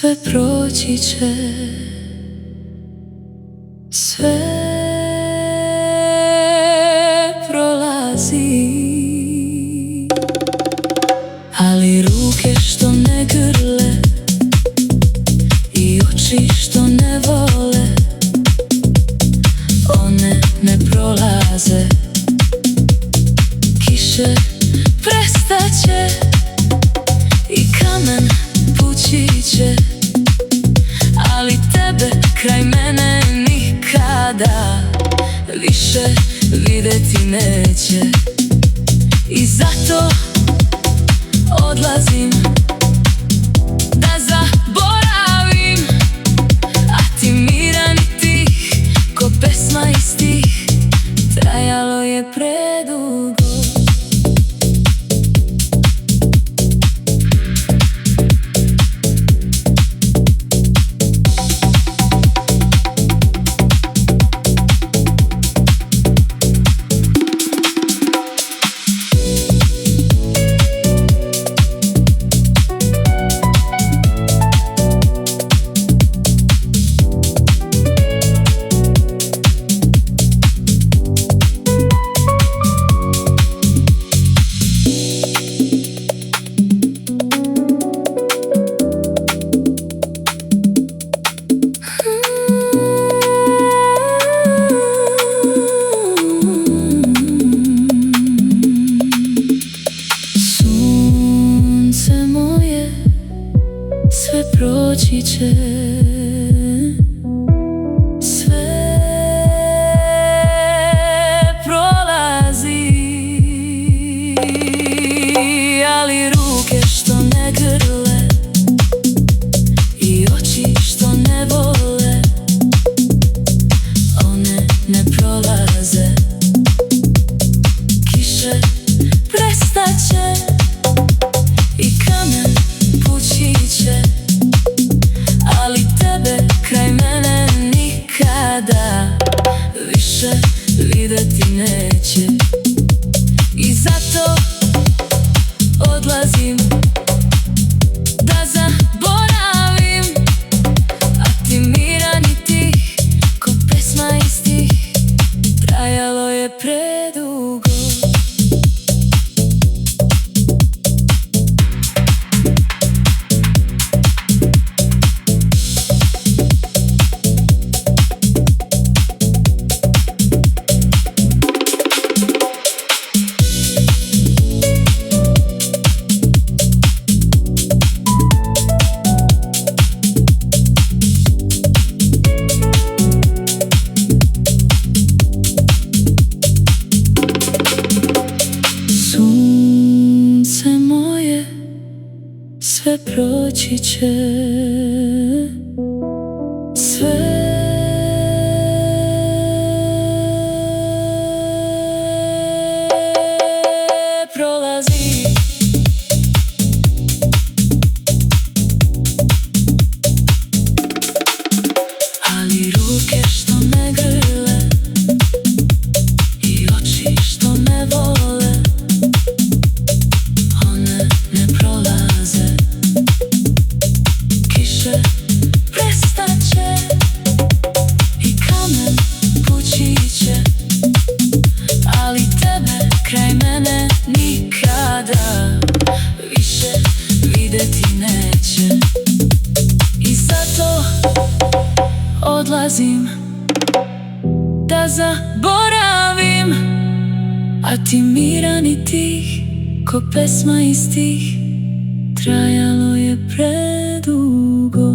sve proći će, sve prolazi, ali ruke što ne grle i oči što ne vole, one ne prolaze. Kiše prestaće i kamen pući će, ali tebe kraj mene nikada više videti neće. I zato odlazim da zaboravim, a ti miran i tih ko pesma i stih. Trajalo je predugo. Sve proći će, sve prolazi, ali ruke što ne grle i oči što ne vole, one ne prolaze. Kiše prestaće i kamen pući će, ali tebe kraj mene nikada više videti neće. I zato odlazim da zaboravim, a ti miran i tih ko pesma i stih. Trajalo je predugo. Sunce moje, sve proći će, sve prolazi, ali ruke što ne grle i oči što ne vole, one ne prolaze. Kiše prestaće i kamen pući će, ali tebe kraj mene nikada više videti neće. I zato odlazim da zaboravim, a ti miran i tih ko pesma i stih. Trajalo je predugo.